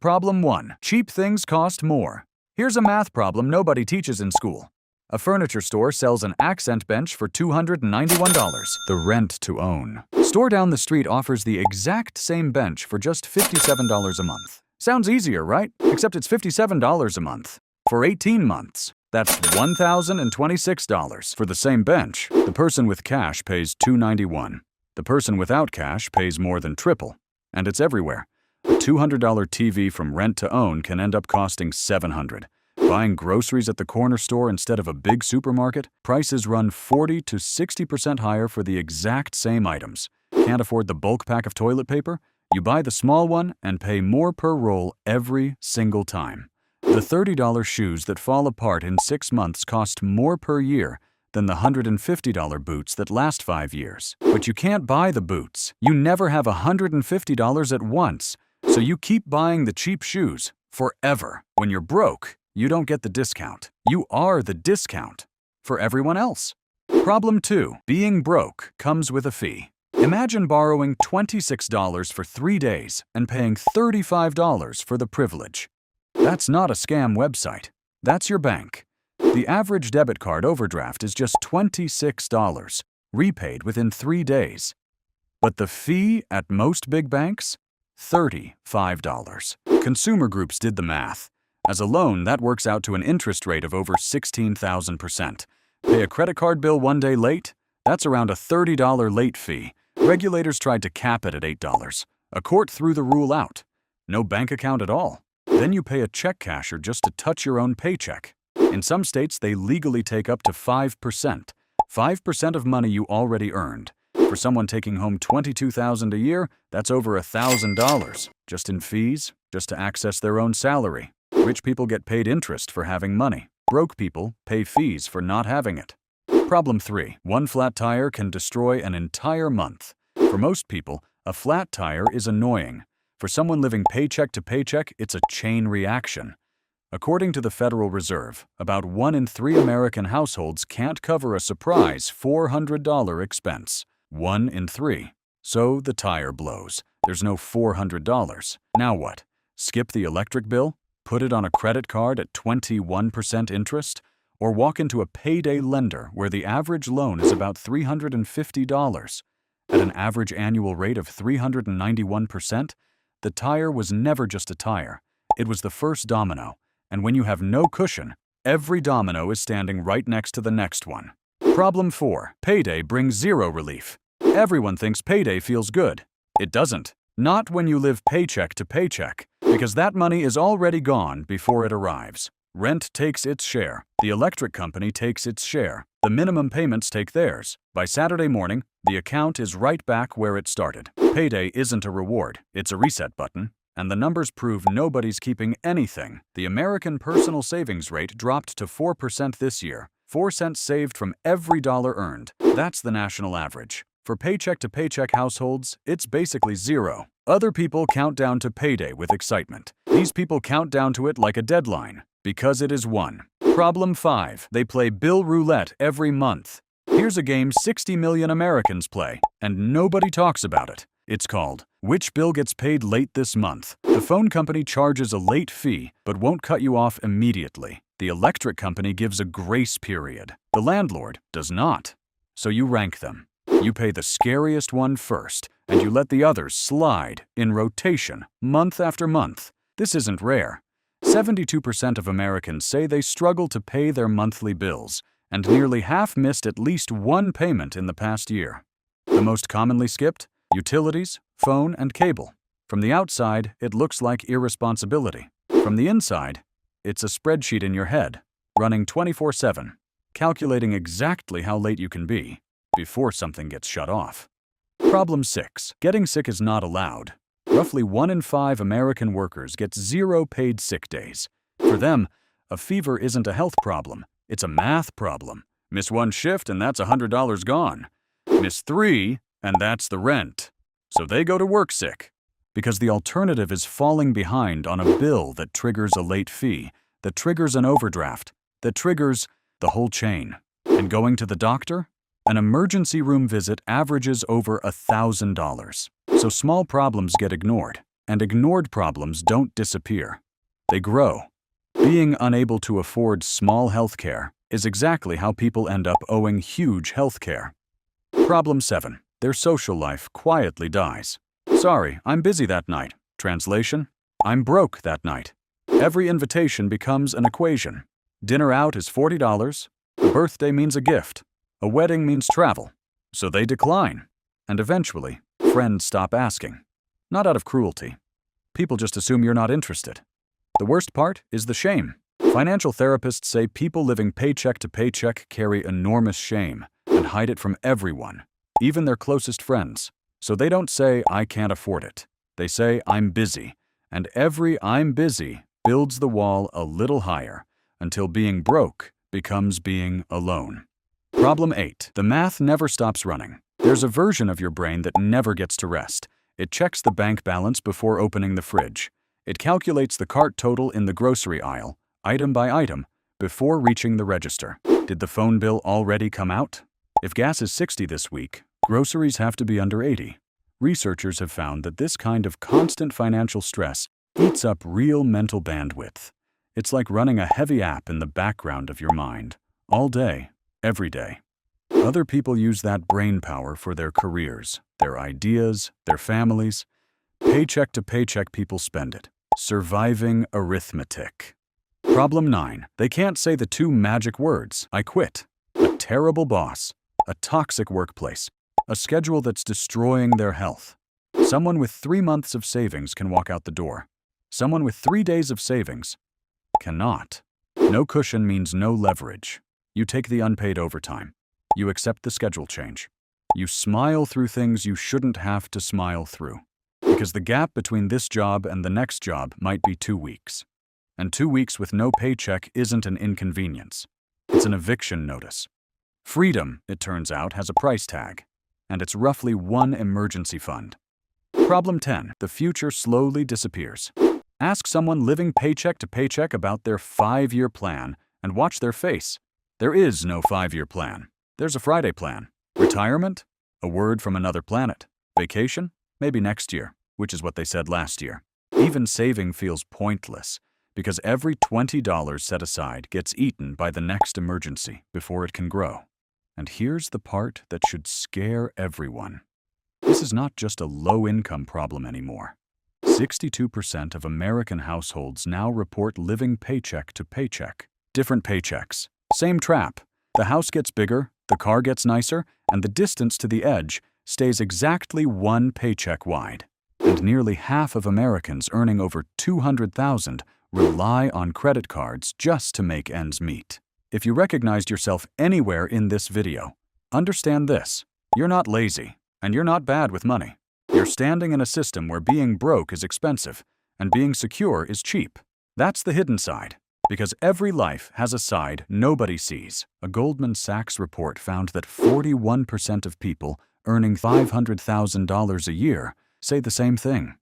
Problem 1. Cheap things cost more. Here's a math problem nobody teaches in school. A furniture store sells an accent bench for $291, the rent to own. Store down the street offers the exact same bench for just $57 a month. Sounds easier, right? Except it's $57 a month. For 18 months. That's $1,026 for the same bench. The person with cash pays $291. The person without cash pays more than triple. And it's everywhere. A $200 TV from rent to own can end up costing $700. Buying groceries at the corner store instead of a big supermarket, prices run 40 to 60% higher for the exact same items. Can't afford the bulk pack of toilet paper? You buy the small one and pay more per roll every single time. The $30 shoes that fall apart in 6 months cost more per year than the $150 boots that last 5 years. But you can't buy the boots. You never have $150 at once, so you keep buying the cheap shoes forever. When you're broke, you don't get the discount. You are the discount for everyone else. Problem 2. Being broke comes with a fee. Imagine borrowing $26 for 3 days and paying $35 for the privilege. That's not a scam website. That's your bank. The average debit card overdraft is just $26, repaid within 3 days. But the fee at most big banks? $35. Consumer Groups did the math. As a loan, that works out to an interest rate of over 16,000%. Pay a credit card bill 1 day late? That's around a $30 late fee. Regulators tried to cap it at $8. A court threw the rule out. No bank account at all. Then you pay a check casher just to touch your own paycheck. In some states, they legally take up to 5%. 5% of money you already earned. For someone taking home $22,000 a year, that's over $1,000. Just in fees, just to access their own salary. Rich people get paid interest for having money. Broke people pay fees for not having it. Problem 3. One flat tire can destroy an entire month. For most people, a flat tire is annoying. For someone living paycheck to paycheck, it's a chain reaction. According to the Federal Reserve, about 1 in 3 American households can't cover a surprise $400 expense. 1 in 3. So the tire blows. There's no $400. Now what? Skip the electric bill? Put it on a credit card at 21% interest? Or walk into a payday lender where the average loan is about $350? At an average annual rate of 391%, the tire was never just a tire. It was the first domino. And when you have no cushion, every domino is standing right next to the next one. Problem 4. Payday brings zero relief. Everyone thinks payday feels good. It doesn't. Not when you live paycheck to paycheck, because that money is already gone before it arrives. Rent takes its share. The electric company takes its share. The minimum payments take theirs. By Saturday morning, the account is right back where it started. Payday isn't a reward. It's a reset button. And the numbers prove nobody's keeping anything. The American personal savings rate dropped to 4% this year. 4 cents saved from every dollar earned. That's the national average. For paycheck-to-paycheck households, it's basically zero. Other people count down to payday with excitement. These people count down to it like a deadline, because it is won. Problem 5. They play bill roulette every month. Here's a game 60 million Americans play, and nobody talks about it. It's called, Which Bill Gets Paid Late This Month? The phone company charges a late fee, but won't cut you off immediately. The electric company gives a grace period. The landlord does not. So you rank them. You pay the scariest one first, and you let the others slide in rotation, month after month. This isn't rare. 72% of Americans say they struggle to pay their monthly bills, and nearly half missed at least one payment in the past year. The most commonly skipped? Utilities, phone, and cable. From the outside, it looks like irresponsibility. From the inside, it's a spreadsheet in your head, running 24/7, calculating exactly how late you can be before something gets shut off. Problem 6. Getting sick is not allowed. Roughly 1 in 5 American workers gets 0 paid sick days. For them, a fever isn't a health problem, it's a math problem. Miss 1 shift and that's $100 gone. Miss 3 and that's the rent. So they go to work sick. Because the alternative is falling behind on a bill that triggers a late fee, that triggers an overdraft, that triggers the whole chain. And going to the doctor? An emergency room visit averages over $1,000. So small problems get ignored. And ignored problems don't disappear. They grow. Being unable to afford small health care is exactly how people end up owing huge health care. Problem 7. Their social life quietly dies. Sorry, I'm busy that night. Translation: I'm broke that night. Every invitation becomes an equation. Dinner out is $40. A birthday means a gift. A wedding means travel. So they decline. And eventually, friends stop asking. Not out of cruelty. People just assume you're not interested. The worst part is the shame. Financial therapists say people living paycheck to paycheck carry enormous shame and hide it from everyone, even their closest friends. So they don't say, I can't afford it. They say, I'm busy. And every I'm busy builds the wall a little higher until being broke becomes being alone. Problem 8. The math never stops running. There's a version of your brain that never gets to rest. It checks the bank balance before opening the fridge. It calculates the cart total in the grocery aisle, item by item, before reaching the register. Did the phone bill already come out? If gas is $60 this week, groceries have to be under $80. Researchers have found that this kind of constant financial stress eats up real mental bandwidth. It's like running a heavy app in the background of your mind, all day, every day. Other people use that brain power for their careers, their ideas, their families. Paycheck to paycheck people spend it. Surviving arithmetic. Problem 9. They can't say the two magic words, I quit. A terrible boss. A toxic workplace. A schedule that's destroying their health. Someone with 3 months of savings can walk out the door. Someone with 3 days of savings cannot. No cushion means no leverage. You take the unpaid overtime. You accept the schedule change. You smile through things you shouldn't have to smile through. Because the gap between this job and the next job might be 2 weeks. And 2 weeks with no paycheck isn't an inconvenience. It's an eviction notice. Freedom, it turns out, has a price tag. And it's roughly one emergency fund. Problem 10. The future slowly disappears. Ask someone living paycheck to paycheck about their 5-year plan and watch their face. There is no 5-year plan. There's a Friday plan. Retirement? A word from another planet. Vacation? Maybe next year, which is what they said last year. Even saving feels pointless because every $20 set aside gets eaten by the next emergency before it can grow. And here's the part that should scare everyone. This is not just a low-income problem anymore. 62% of American households now report living paycheck to paycheck. Different paychecks. Same trap. The house gets bigger, the car gets nicer, and the distance to the edge stays exactly 1 paycheck wide. And nearly half of Americans earning over $200,000 rely on credit cards just to make ends meet. If you recognized yourself anywhere in this video, understand this. You're not lazy, and you're not bad with money. You're standing in a system where being broke is expensive, and being secure is cheap. That's the hidden side. Because every life has a side nobody sees. A Goldman Sachs report found that 41% of people earning $500,000 a year say the same thing.